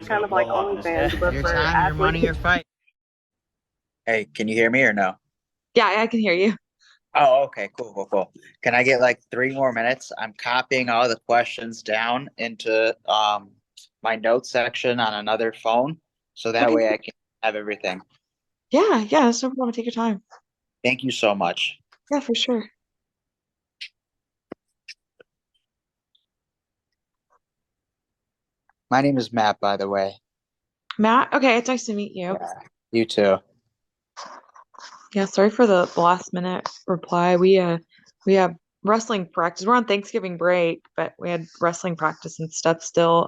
kind of like OnlyFans, but Your for time, your money, athletes. your fight. Hey, can you hear me or no? Yeah, I can hear you. Oh, okay, cool, cool, cool. Can I get like 3 more minutes? I'm copying all the questions down into my notes section on another phone, so that Okay. way I can have everything. Yeah, that's no problem. Take your time. Thank you so much. Yeah, for sure. My name is Matt, by the way. Matt, okay, it's nice to meet you. Yeah. You too. Yeah, sorry for the last minute reply. We have wrestling practice. We're on Thanksgiving break, but we had wrestling practice and stuff still.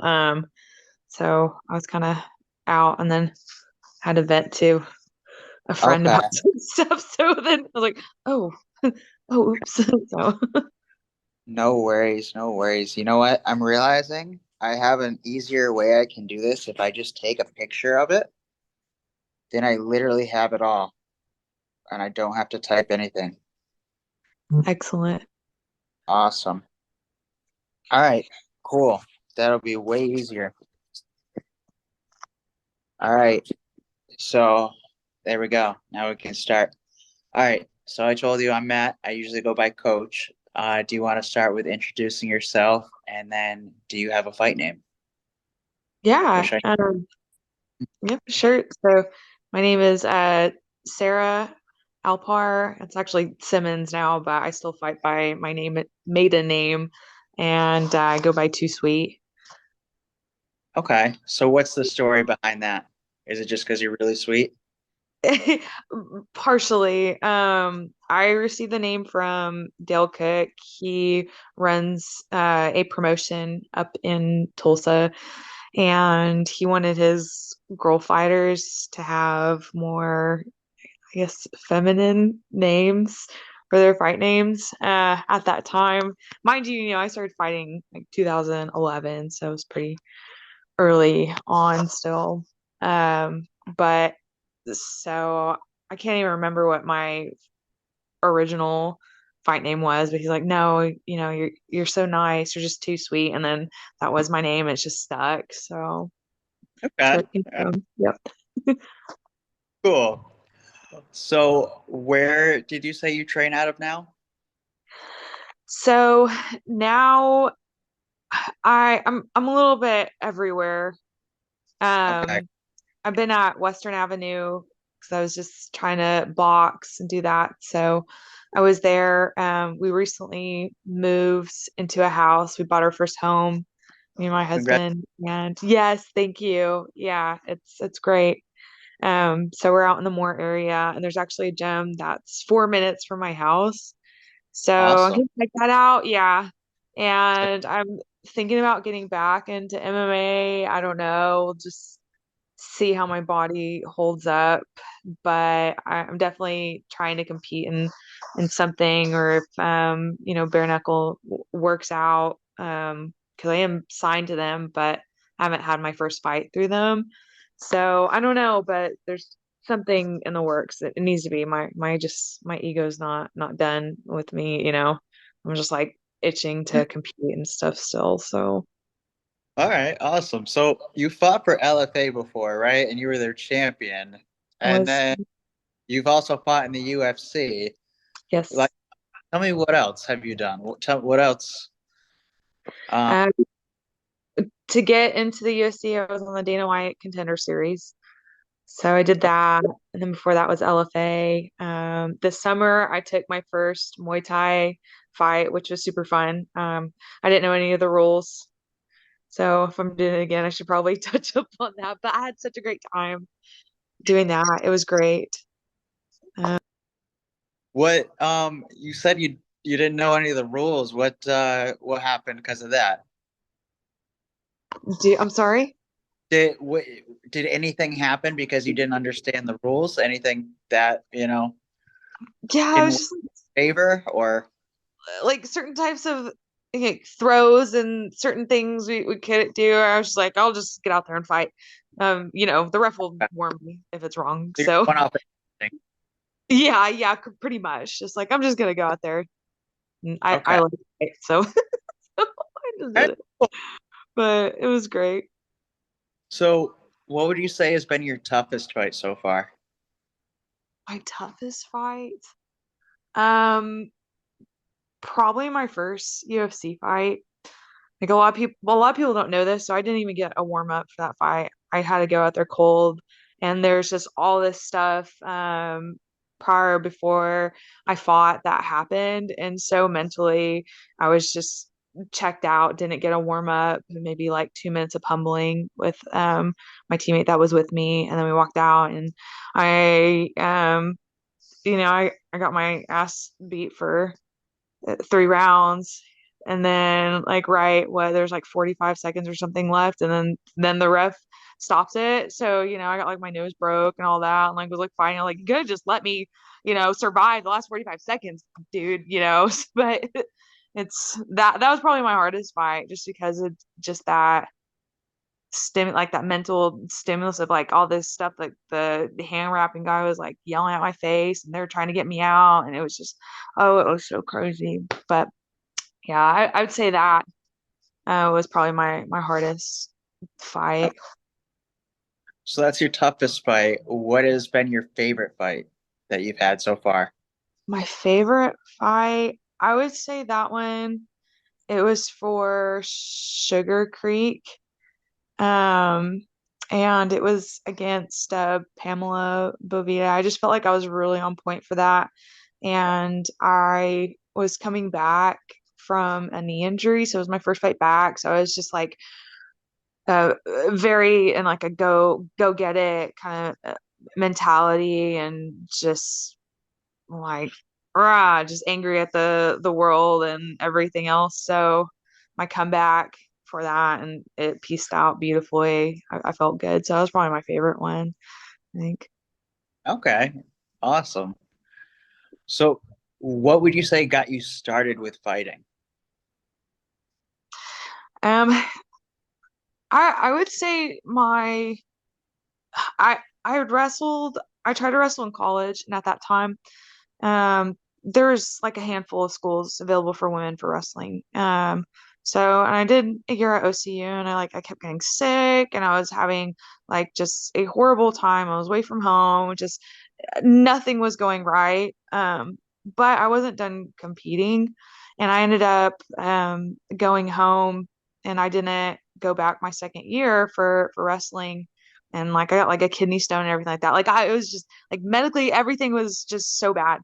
So I was kind of out and then had to vent to a friend Okay. about some stuff. So then I was like, oh, oh, oops. So No worries, no worries. You know what? I'm realizing I have an easier way I can do this if I just take a picture of it. Then I literally have it all, and I don't have to type anything. excellent. Awesome. All right, cool. That'll be way easier. All right, so there we go. Now we can start. All right, so I told you I'm Matt. I usually go by Coach. Do you want to start with introducing yourself, and then do you have a fight name? Or Yeah. should Yep, sure. So my name is Sarah Alpar. It's actually Simmons now, but I still fight by my maiden name, and I go by Too Sweet. Okay, so what's the story behind that? Is it just because you're really sweet? Partially. I received the name from Dale Cook. He runs a promotion up in Tulsa, and he wanted his girl fighters to have more, I guess, feminine names for their fight names at that time. Mind you, I started fighting like 2011, so it was pretty early on still. Um, but so I can't even remember what my original fight name was, but he's like, no, you're so nice, you're just too sweet. And then that was my name. It's just stuck. So that's Okay, where it came from. Yep. cool. So where did you say you train out of now? So now I'm a little bit everywhere. Okay, Um, I've been at Western Avenue because I was just trying to box and do that. So I was there. We recently moved into a house. We bought our first home, me and my congrats. husband. And yes, thank you. Yeah, it's great. So we're out in the Moore area, and there's actually a gym that's 4 minutes from my house. So I Awesome. can check that out. Yeah. And I'm thinking about getting back into MMA. I don't know, just see how my body holds up. But I'm definitely trying to compete in something, or if bare knuckle works out. Because I am signed to them, but I haven't had my first fight through them. So I don't know, but there's something in the works. It needs to be. My ego's not done with me. I'm just like itching to compete and stuff still. So All right, awesome. So you fought for LFA before, right? And you were their champion. And was then you've also fought in the UFC. Like, yes. tell me what else have you done? What else? Um, Um, to get into the UFC, I was on the Dana White Contender Series. So I did that. And then before that was LFA. This summer, I took my first Muay Thai fight, which was super fun. I didn't know any of the rules. So if I'm doing it again, I should probably touch up on that. But I had such a great time doing that. It was great. Uh, what you said you didn't know any of the rules. What happened because of that? I'm sorry. Did what, did anything happen because you didn't understand the rules? Anything that, Yeah, it didn't was work just in favor or like certain types of like throws and certain things we couldn't do. I was just like, I'll just get out there and fight. The ref will warn me if it's wrong. you're So going off anything? yeah, pretty much. Just like I'm just gonna go out there. And I Okay. like it, so I just All did right, it. cool. But it was great. So, what would you say has been your toughest fight so far? My toughest fight? Um, Probably my first UFC fight. Like a lot of people don't know this, so I didn't even get a warm up for that fight. I had to go out there cold, and there's just all this stuff prior before I fought that happened, and so mentally I was just checked out, didn't get a warm up, maybe like 2 minutes of pummeling with my teammate that was with me, and then we walked out, and I got my ass beat for 3 rounds, and then like right what there's like 45 seconds or something left, and then the ref stops it. So I got like my nose broke and all that, and like was like fighting like you could have just let me survive the last 45 seconds, dude. But it's that was probably my hardest fight, just because of just that like that mental stimulus of like all this stuff. Like the hand wrapping guy was like yelling at my face, and they were trying to get me out, and it was just, oh, it was so crazy. But yeah, I would say that was probably my hardest fight. So that's your toughest fight. What has been your favorite fight that you've had so far? My favorite fight, I would say that one. It was for Sugar Creek. Um, and it was against Pamela Bovita. I just felt like I was really on point for that. And I was coming back from a knee injury, so it was my first fight back. So I was just like uh, very in like a go get it kind of mentality, and just like just angry at the world and everything else. So my comeback for that, and it pieced out beautifully. I felt good. So that was probably my favorite one, I think. Okay, awesome. So, what would you say got you started with fighting? Um, I would say I had wrestled. I tried to wrestle in college, and at that time, there's like a handful of schools available for women for wrestling. And I did a year at OCU, and I kept getting sick, and I was having like just a horrible time. I was away from home, just nothing was going right. But I wasn't done competing, and I ended up going home, and I didn't go back my second year for wrestling. And like I got like a kidney stone and everything like that. Like it was just like medically everything was just so bad.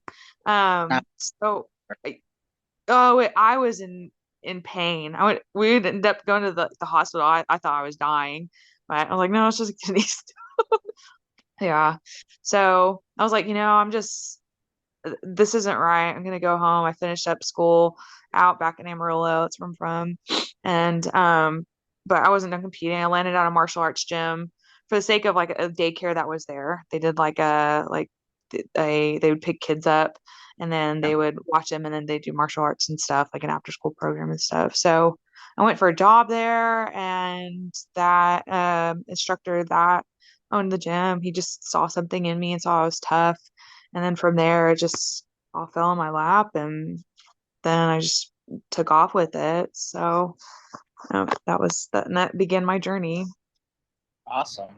Not So I was in pain. We'd end up going to the hospital. I thought I was dying, but I was like, no, it's just a kidney stone. Yeah. So I was like, this isn't right. I'm gonna go home. I finished up school out back in Amarillo. That's where I'm from. And but I wasn't done competing. I landed at a martial arts gym for the sake of like a daycare that was there. They did like a like they would pick kids up, and then they would watch them, and then they do martial arts and stuff, like an after school program and stuff. So I went for a job there, and that instructor that owned the gym, he just saw something in me and saw I was tough. And then from there, it just all fell in my lap, and then I just took off with it. So that was that, and that began my journey. awesome,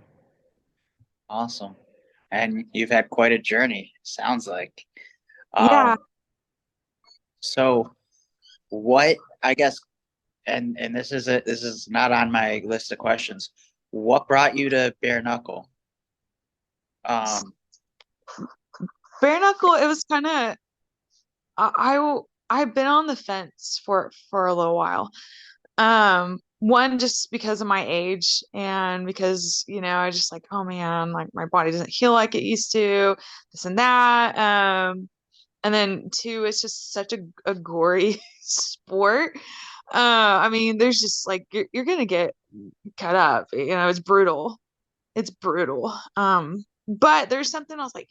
awesome, and you've had quite a journey. Sounds like. Yeah. Um, so what I guess, and this is not on my list of questions. What brought you to bare knuckle? Um, Bare knuckle, it was kind of I've been on the fence for a little while. One, just because of my age, and because I just like, oh man, like my body doesn't heal like it used to, this and that. And then two, it's just such a gory sport. I mean, there's just like you're gonna get cut up. It's brutal. It's brutal. But there's something else, like,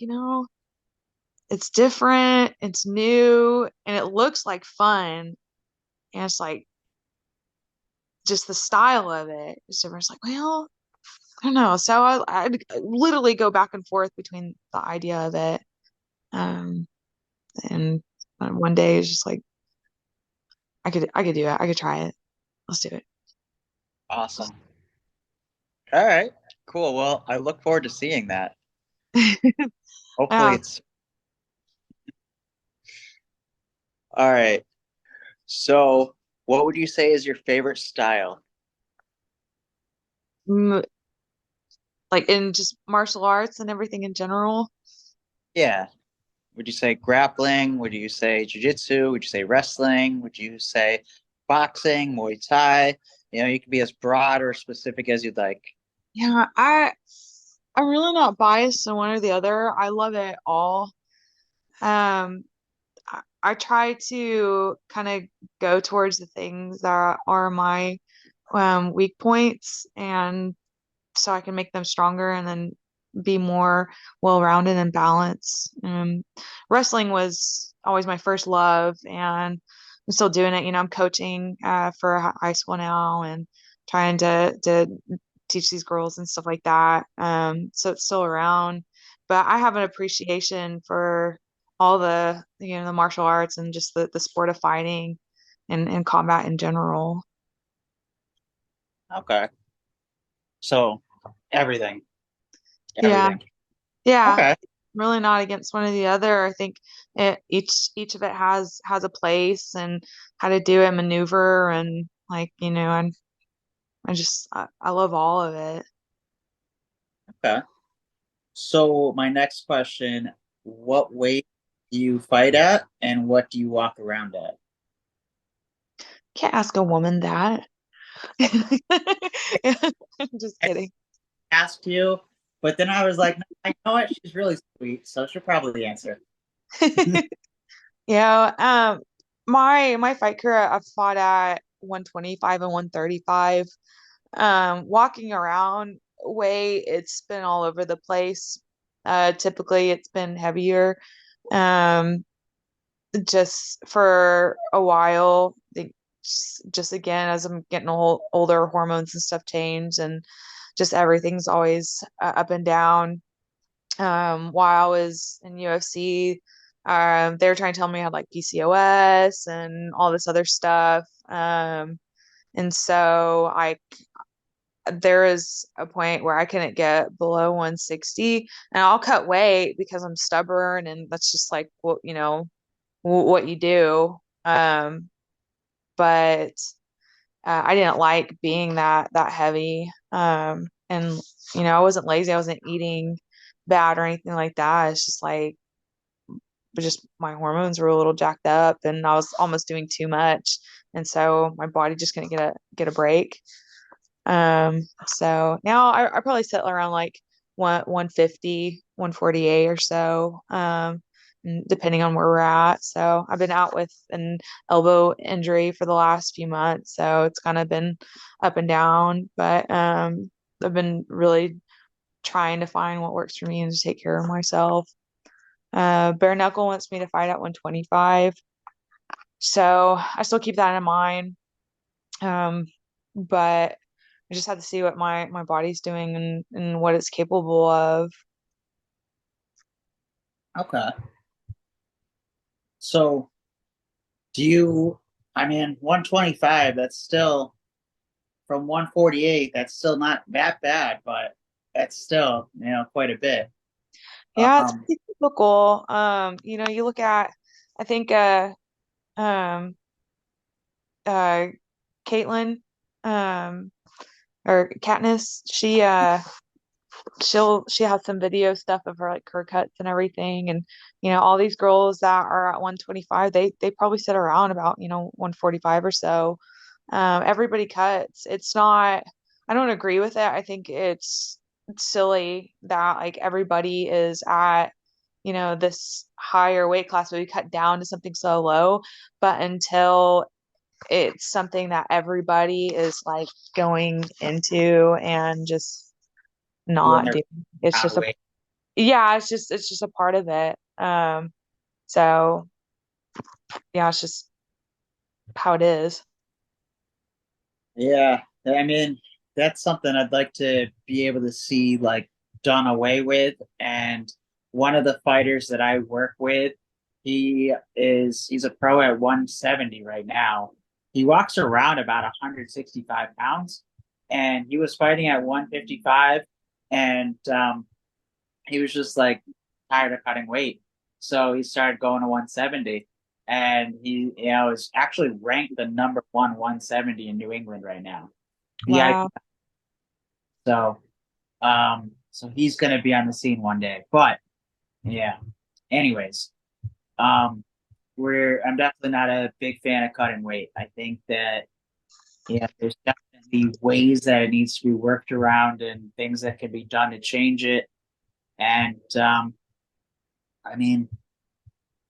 it's different, it's new, and it looks like fun. And it's like just the style of it is different. It's like, well, I don't know. So I'd literally go back and forth between the idea of it. Um, and one day it's just like I could do it. I could try it. Let's do it. awesome. All right. Cool. Well, I look forward to seeing that. Hopefully Yeah. it's all right. So, what would you say is your favorite style? Mm, like in just martial arts and everything in general. Yeah. Would you say grappling? Would you say jiu-jitsu? Would you say wrestling? Would you say boxing, Muay Thai? You can be as broad or specific as you'd like. Yeah, I'm really not biased in one or the other. I love it all. Um, I try to kind of go towards the things that are my weak points, and so I can make them stronger and then be more well-rounded and balanced. Wrestling was always my first love, and I'm still doing it. I'm coaching for high school now and trying to teach these girls and stuff like that. So it's still around, but I have an appreciation for all the martial arts and just the sport of fighting and combat in general. Okay. So, everything. Yeah. Everything. Yeah, Okay. really not against one or the other. I think each of it has a place and how to do it, maneuver, and and I love all of it. Okay. So, my next question, what weight do you fight at and what do you walk around at? Can't ask a woman that. Just I kidding. asked you, but then I was like, no, I know what? She's really sweet, so she'll probably answer. Yeah, my fight career I've fought at 125 and 135. Walking around weight, it's been all over the place. Typically it's been heavier. Um, just for a while, just again as I'm getting older, hormones and stuff change, and just everything's always up and down. While I was in UFC, they were trying to tell me I had like PCOS and all this other stuff. And so I there is a point where I couldn't get below 160, and I'll cut weight because I'm stubborn, and that's just like what you do. But I didn't like being that heavy. And I wasn't lazy. I wasn't eating bad or anything like that. It's just like, but just my hormones were a little jacked up, and I was almost doing too much, and so my body just couldn't get a break. So now I probably settle around like 150, 148 or so, depending on where we're at. So I've been out with an elbow injury for the last few months, so it's kind of been up and down, but I've been really trying to find what works for me and to take care of myself. Bare knuckle wants me to fight at 125, so I still keep that in mind. Um, but I just have to see what my body's doing and what it's capable of. Okay. So, do you, I mean, 125, that's still from 148, that's still not that bad, but that's still, quite a bit. Yeah, it's Um, pretty typical. You look at, I think, um, uh, Caitlin, um, or Katniss, she has some video stuff of her like her cuts and everything, and all these girls that are at 125, they probably sit around about 145 or so. Everybody cuts. It's not, I don't agree with it. I think it's silly that like everybody is at this higher weight class, but we cut down to something so low. But until it's something that everybody is like going into and just doing not their doing, it's just a, weight. yeah, it's just a part of it. So yeah, it's just how it is. Yeah, I mean, that's something I'd like to be able to see like done away with. And one of the fighters that I work with, he's a pro at 170 right now. He walks around about 165 pounds. and he was fighting at 155, and he was just like tired of cutting weight, so he started going to 170, and he is actually ranked the number one 170 in New England right now, VIP. Wow. So he's going to be on the scene one day, but yeah. Anyways, um, I'm definitely not a big fan of cutting weight. I think that yeah, there's definitely ways that it needs to be worked around and things that can be done to change it. And I mean,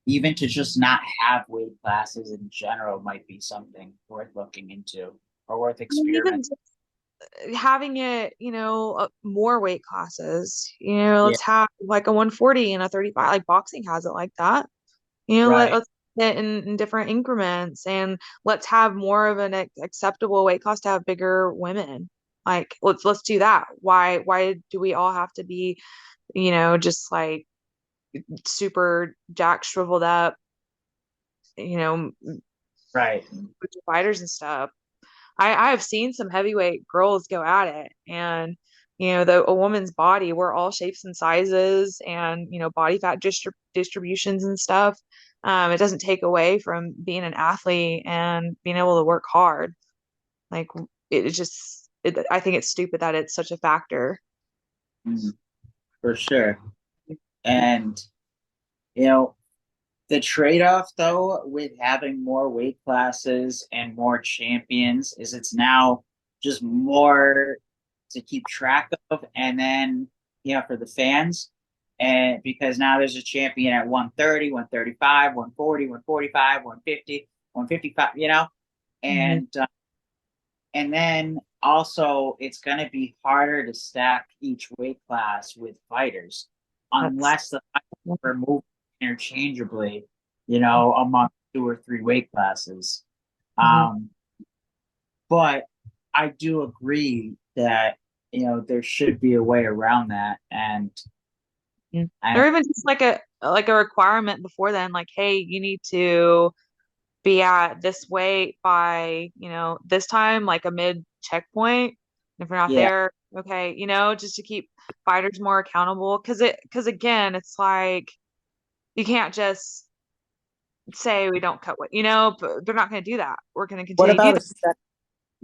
even to just not have weight classes in general might be something worth looking into or worth Even experimenting. just having it, more weight classes, Yeah, let's have like a 140 and a 35, like boxing has it like that. right, Let's get in different increments and let's have more of an acceptable weight class to have bigger women. Like let's do that. Why do we all have to be, just like super jack shriveled up, you know, right. fighters and stuff? I have seen some heavyweight girls go at it, and a woman's body, we're all shapes and sizes, and body fat distributions and stuff. It doesn't take away from being an athlete and being able to work hard. Like I think it's stupid that it's such a factor. Mm, for sure. And you know, the trade-off though with having more weight classes and more champions is it's now just more to keep track of, and then for the fans, and because now there's a champion at 130, 135, 140, 145, 150, 155, Mhm. and then also it's going to be harder to stack each weight class with fighters That's unless the fighters are moved interchangeably, among two or three weight classes. Mhm. Um, but I do agree that there should be a way around that, and Mhm. I Or even just like a requirement before then, like, hey, you need to be at this weight by, this time, like a mid checkpoint. If you're not yeah. there, okay, just to keep fighters more accountable. Because again, it's like you can't just say we don't cut weight, but they're not going to do that. We're going to What continue to do about a that. set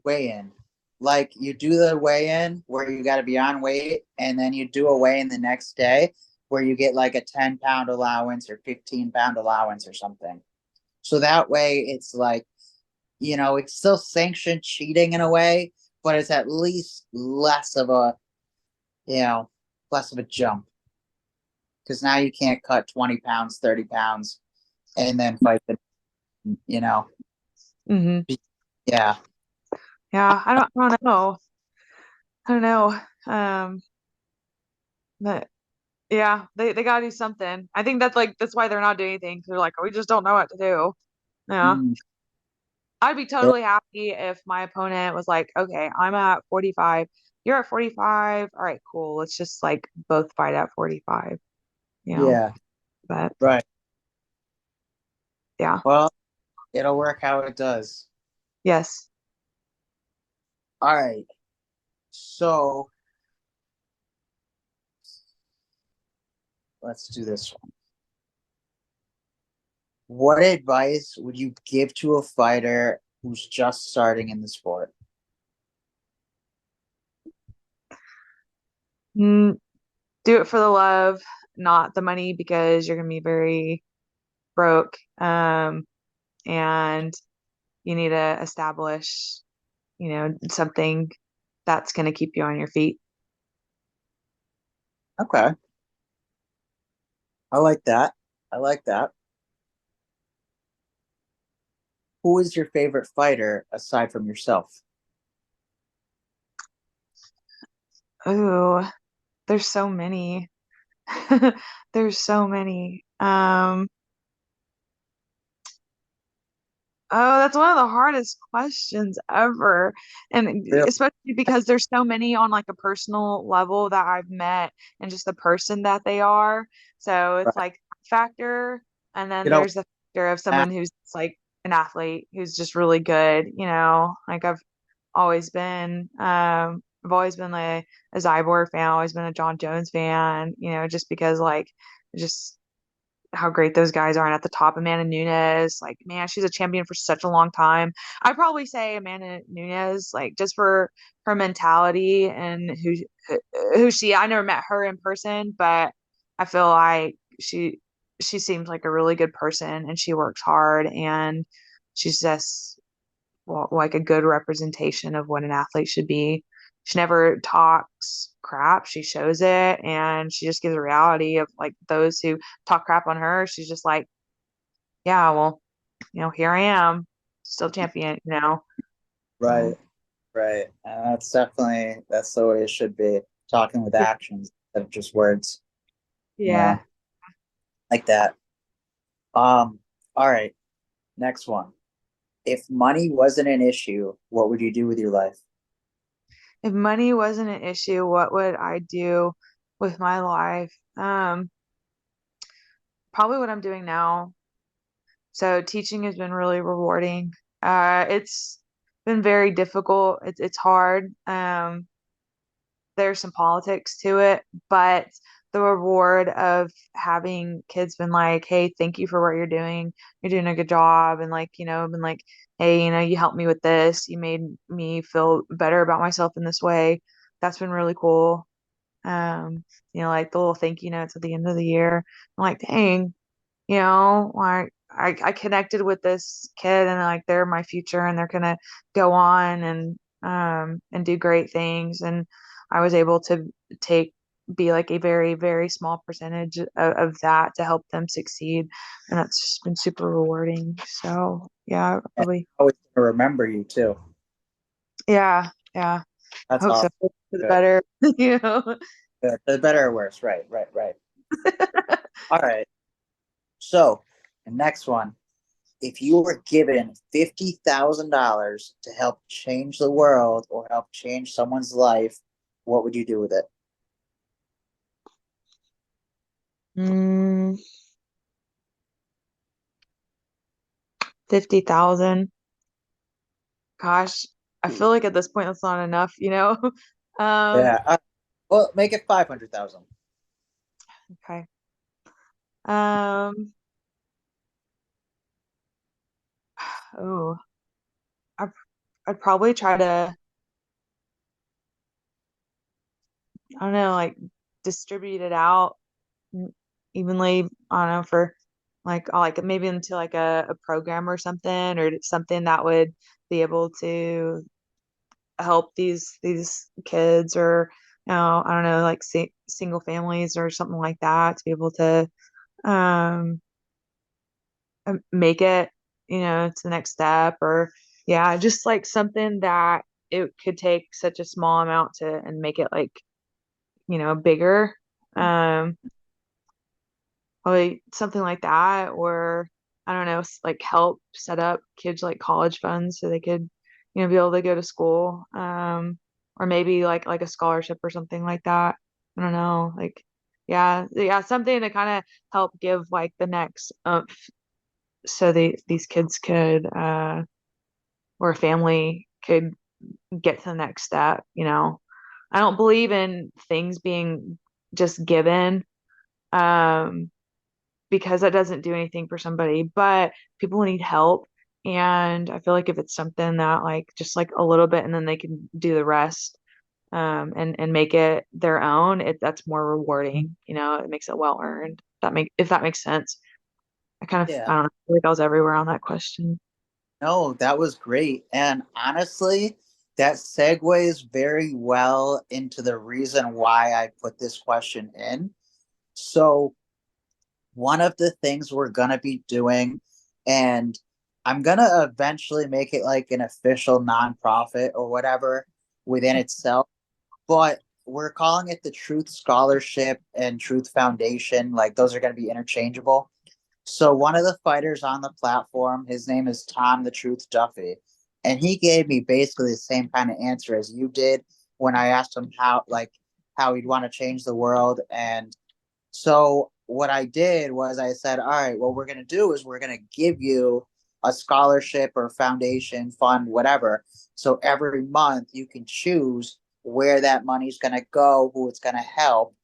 weigh-in? Like you do the weigh-in where you got to be on weight, and then you do a weigh-in the next day where you get like a 10-pound allowance or 15-pound allowance or something. So that way it's like, it's still sanctioned cheating in a way, but it's at least you know, less of a jump. Because now you can't cut 20 pounds, 30 pounds, and then fight them, you know. Hmm. Yeah. Yeah, I don't know. I don't know. But yeah, they gotta do something. I think that's why they're not doing anything. 'Cause they're like, we just don't know what to do. Yeah. Mm, I'd be yeah. totally happy if my opponent was like, okay, I'm at 45, you're at 45. All right, cool. Let's just like both fight at 45, you know. Yeah. But Right. yeah, Well, it'll work how it does. yes. All right. So let's do this one. What advice would you give to a fighter who's just starting in the sport? Mm, do it for the love, not the money, because you're gonna be very broke. And you need to establish, something that's gonna keep you on your feet. Okay. I like that. I like that. Who is your favorite fighter aside from yourself? Oh, there's so many. There's so many. Oh, that's one of the hardest questions ever. And Really? especially because there's so many on like a personal level that I've met and just the person that they are. So it's Right. like factor. And then You know, there's the factor of uh, someone who's like an athlete who's just really good, like always been. I've always been like a Zyborg fan, always been a John Jones fan, just because like just how great those guys are. And at the top, Amanda Nunes, like, man, she's a champion for such a long time. I'd probably say Amanda Nunes, like, just for her mentality and I never met her in person, but I feel like she seems like a really good person and she works hard and she's just well, like a good representation of what an athlete should be. She never talks crap. She shows it and she just gives a reality of like those who talk crap on her. She's just like, yeah, well, here I am, still champion. Right, So right. And that's the way it should be. Talking with actions instead of just words. Yeah, yeah. like that. Um, all right, next one. If money wasn't an issue, what would you do with your life? If money wasn't an issue, what would I do with my life? Probably what I'm doing now. So teaching has been really rewarding. It's been very difficult. It's hard. There's some politics to it, but the reward of having kids been like, hey, thank you for what you're doing. You're doing a good job. And like, been like, hey, you helped me with this. You made me feel better about myself in this way. That's been really cool. Like the little thank you notes at the end of the year. I'm like, dang, like I connected with this kid and like they're my future and they're gonna go on and do great things and I was able to take be like a very very small percentage of that to help them succeed and that's just been super rewarding. So yeah, And really, I always gonna remember you too. yeah, I That's hope so awesome. for the Good. better. you know Good. The better or worse. Right, right, right. All right. So the next one. If you were given $50,000 to help change the world or help change someone's life, what would you do with it? mm, 50,000. Gosh, I feel like at this point that's not enough. Um, Yeah. Well, make it 500,000. okay. Um, oh, I I'd probably try to, I don't know, like distribute it out evenly. I don't know for like maybe into like a program or something or something that would be able to help these kids or I don't know like single families or something like that to be able to um make it, to the next step or yeah, just like something that it could take such a small amount to and make it like, bigger. Um, Probably something like that, or I don't know, like help set up kids like college funds so they could, be able to go to school. Or maybe like a scholarship or something like that. I don't know, like yeah, something to kind of help give like the next so these kids could or a family could get to the next step. I don't believe in things being just given um because that doesn't do anything for somebody, but people need help. And I feel like if it's something that like just like a little bit and then they can do the rest and make it their own, that's more rewarding. It makes it well earned. If that makes sense. I Yeah. don't know, I feel like I was everywhere on that question. No, that was great. And honestly, that segues very well into the reason why I put this question in. So, one of the things we're going to be doing, and I'm going to eventually make it like an official nonprofit or whatever within itself, but we're calling it the Truth Scholarship and Truth Foundation. Like, those are going to be interchangeable. So one of the fighters on the platform, his name is Tom the Truth Duffy, and he gave me basically the same kind of answer as you did when I asked him how he'd want to change the world. And so what I did was I said, all right, what we're gonna do is we're gonna give you a scholarship or foundation fund, whatever. So every month you can choose where that money's going to go, who it's going to help,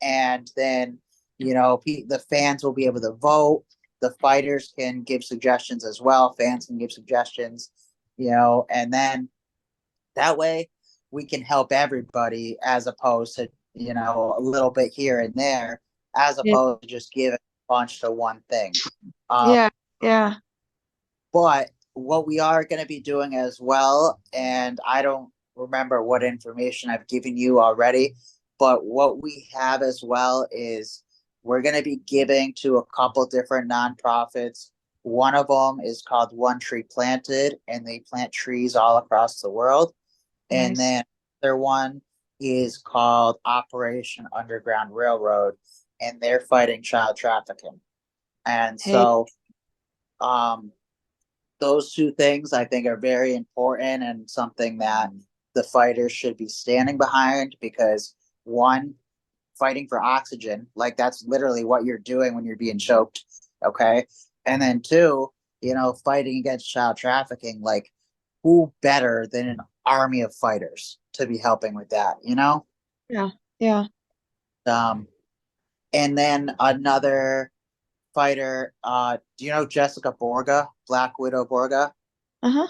and then the fans will be able to vote. The fighters can give suggestions as well. Fans can give suggestions, and then that way we can help everybody as opposed to, a little bit here and there, as Yeah. opposed to just giving a bunch to one thing. Um, Yeah. Yeah. but what we are going to be doing as well, and I don't remember what information I've given you already, but what we have as well is we're going to be giving to a couple different nonprofits. One of them is called One Tree Planted, and they plant trees all across the world. And Nice. then the other one is called Operation Underground Railroad, and they're fighting child trafficking. And Hey. so, um, those two things I think are very important and something that the fighters should be standing behind because one, fighting for oxygen, like that's literally what you're doing when you're being choked. Okay. And then two, fighting against child trafficking, like who better than an army of fighters to be helping with that? Yeah. Yeah. Um, and then another fighter, do you know Jessica Borga, Black Widow Borga? Uh-huh.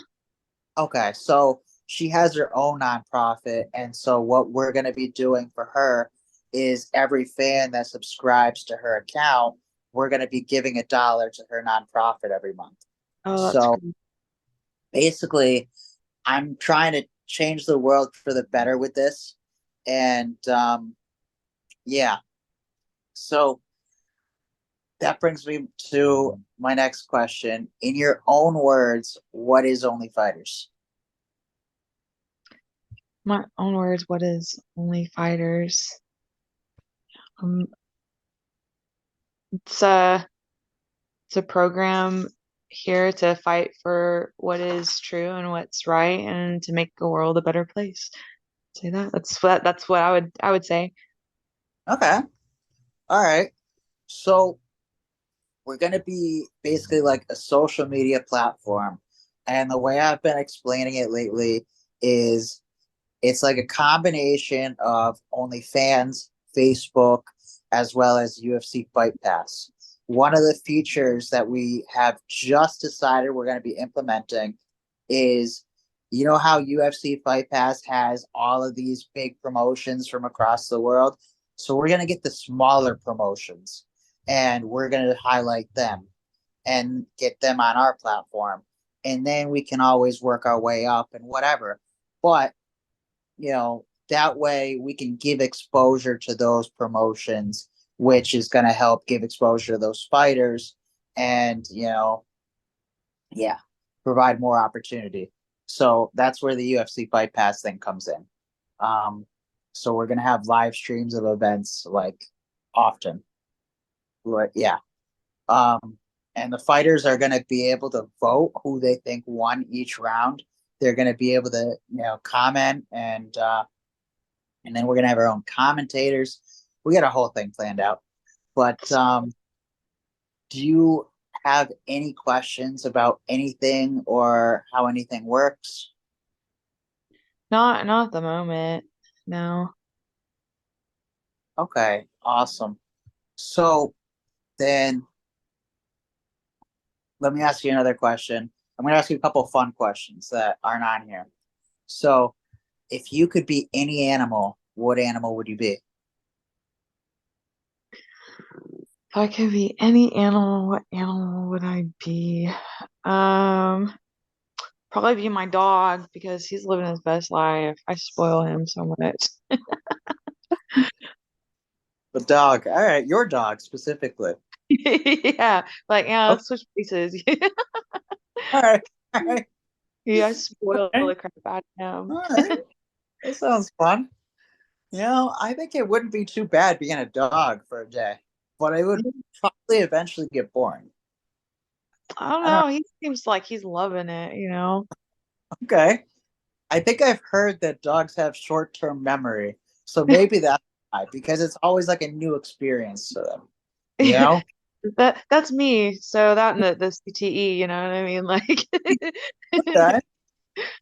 Okay, so she has her own nonprofit, and so what we're going to be doing for her is every fan that subscribes to her account, we're going to be giving $1 to her nonprofit every month. Oh, that's So great. basically, I'm trying to change the world for the better with this, and yeah. So that brings me to my next question. In your own words, what is Only Fighters? My own words, what is Only Fighters? Um, it's a it's a program here to fight for what is true and what's right and to make the world a better place. Say that. That's what I would say. Okay, all right. So we're going to be basically like a social media platform. And the way I've been explaining it lately is it's like a combination of OnlyFans, Facebook, as well as UFC Fight Pass. One of the features that we have just decided we're going to be implementing is how UFC Fight Pass has all of these big promotions from across the world? So we're going to get the smaller promotions and we're going to highlight them and get them on our platform. And then we can always work our way up and whatever. But that way we can give exposure to those promotions, which is going to help give exposure to those fighters and, yeah, provide more opportunity. So that's where the UFC Fight Pass thing comes in. Um, so we're going to have live streams of events like often. But yeah. Um, and the fighters are going to be able to vote who they think won each round. They're going to be able to, comment and then we're gonna have our own commentators. We got a whole thing planned out. But do you have any questions about anything or how anything works? Not at the moment. No. Okay, awesome. So then let me ask you another question. I'm gonna ask you a couple of fun questions that aren't on here. So if you could be any animal, what animal would you be? If I could be any animal, what animal would I be? Um, Probably be my dog because he's living his best life. I spoil him so much. The dog. All right, your dog specifically. Yeah, like yeah, Okay. let's switch places. All right. All right. Yeah, I spoil All the crap out of him. right. That sounds fun. I think it wouldn't be too bad being a dog for a day, but it would probably eventually get boring. I don't I don't know. He seems like he's loving it. Okay. I think I've heard that dogs have short-term memory, so maybe that's why, because it's always like a new experience to them, you know? that's me. So that and the CTE, you know what I mean? Like it's Okay,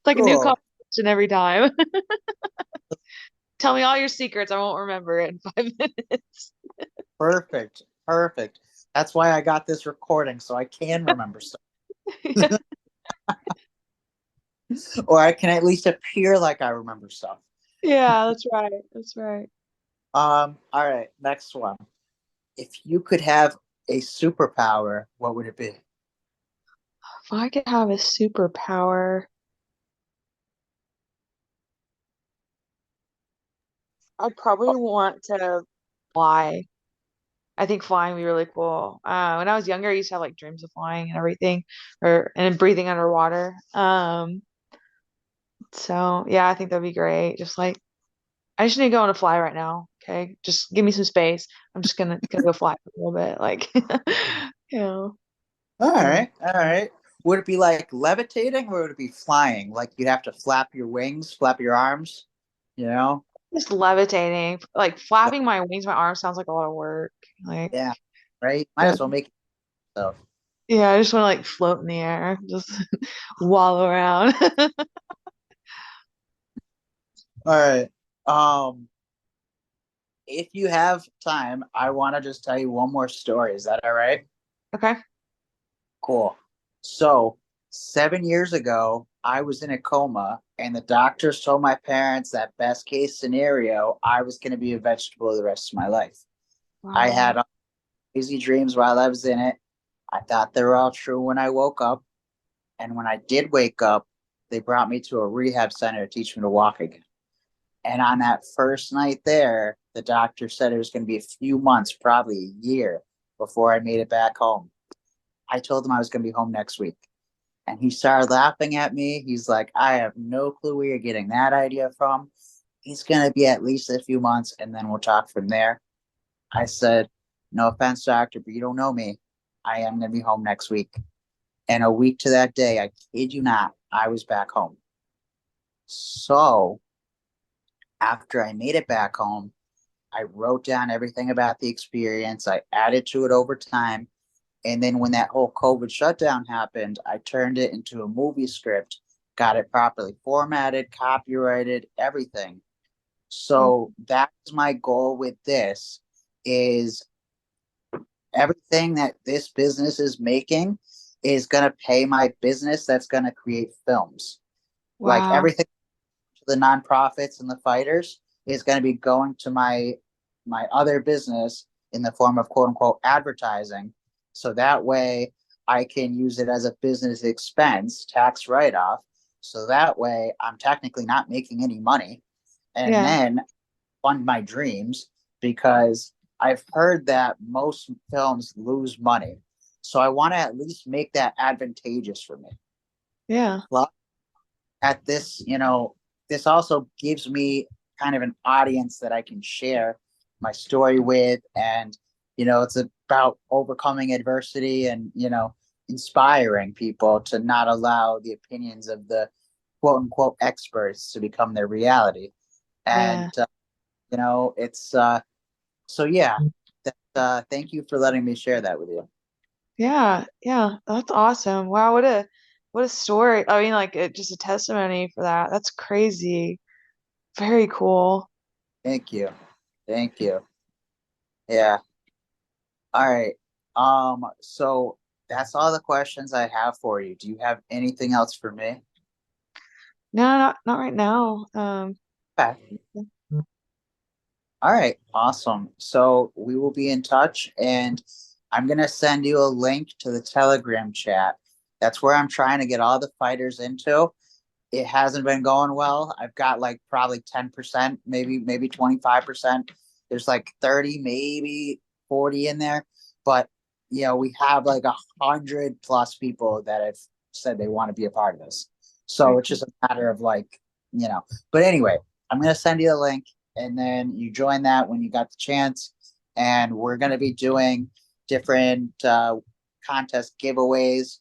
like a new cool. competition every time. Tell me all your secrets. I won't remember it in 5 minutes. Perfect. Perfect. That's why I got this recording so I can remember stuff. Yeah, Or I can at least appear like I remember stuff. yeah, that's right. That's right. All right, next one. If you could have a superpower, what would it be? If I could have a superpower, I'd probably want to fly. I think flying would be really cool. When I was younger, I used to have like dreams of flying and everything, or and breathing underwater. So yeah, I think that'd be great. Just like I just need to go on a fly right now. Okay, just give me some space. I'm just gonna go fly for a little bit. Like, you know, All yeah. right, all right. Would it be like levitating or would it be flying? Like you'd have to flap your wings, flap your arms, you know? Just levitating, like flapping my wings, my arms sounds like a lot of work. Like, Yeah, right? Might yeah, as well make it so. yeah, I just want to like float in the air, just wallow around. All right. Um, if you have time, I want to just tell you one more story. Is that all right? Okay. Cool. So, 7 years ago, I was in a coma, and the doctors told my parents that best case scenario, I was going to be a vegetable the rest of my life. I Wow. had crazy dreams while I was in it. I thought they were all true when I woke up. And when I did wake up, they brought me to a rehab center to teach me to walk again. And on that first night there, the doctor said it was going to be a few months, probably a year, before I made it back home. I told him I was going to be home next week. And he started laughing at me. He's like, I have no clue where you're getting that idea from. He's going to be at least a few months, and then we'll talk from there. I said, no offense, doctor, but you don't know me. I am going to be home next week. And a week to that day, I kid you not, I was back home. So after I made it back home, I wrote down everything about the experience. I added to it over time. And then when that whole COVID shutdown happened, I turned it into a movie script, got it properly formatted, copyrighted, everything. So that's my goal with this is everything that this business is making is going to pay my business that's going to create films. Like Wow. everything to the nonprofits and the fighters is going to be going to my other business in the form of quote unquote advertising. So that way I can use it as a business expense, tax write off. So that way I'm technically not making any money. And Yeah. then fund my dreams because I've heard that most films lose money. So I want to at least make that advantageous for me. Yeah. Plus, at this, this also gives me kind of an audience that I can share my story with. And, it's about overcoming adversity and, inspiring people to not allow the opinions of the quote unquote experts to become their reality. And, Yeah. it's, so yeah, thank you for letting me share that with you. Yeah. Yeah. That's awesome. Wow, what a story. I mean, like just a testimony for that. That's crazy. Very cool. Thank you. Thank you. Yeah. All right. So that's all the questions I have for you. Do you have anything else for me? No, not right now. Okay. All right. Awesome. So we will be in touch and I'm gonna send you a link to the Telegram chat. That's where I'm trying to get all the fighters into. It hasn't been going well. I've got like probably 10%, maybe 25%. There's like 30, maybe 40 in there. But we have like 100 plus people that have said they want to be a part of this. So Very it's cool. just a matter of like, but anyway, I'm gonna send you the link and then you join that when you got the chance. And we're gonna be doing different contest giveaways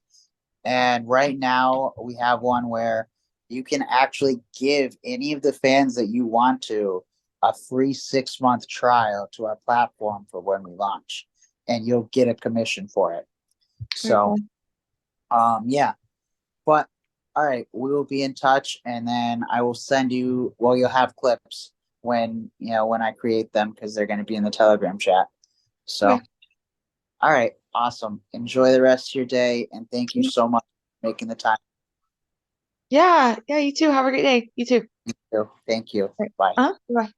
and right now, we have one where you can actually give any of the fans that you want to a free 6 month trial to our platform for when we launch. and you'll get a commission for it. So, Okay. yeah. But all right, we will be in touch, and then I will send you. Well, you'll have clips when when I create them because they're going to be in the Telegram chat. Okay. So, all right, awesome. Enjoy the rest of your day, and thank you so much for making the time. Yeah, yeah, you too. Have a great day. You too. Thank you. Right. Bye. Bye.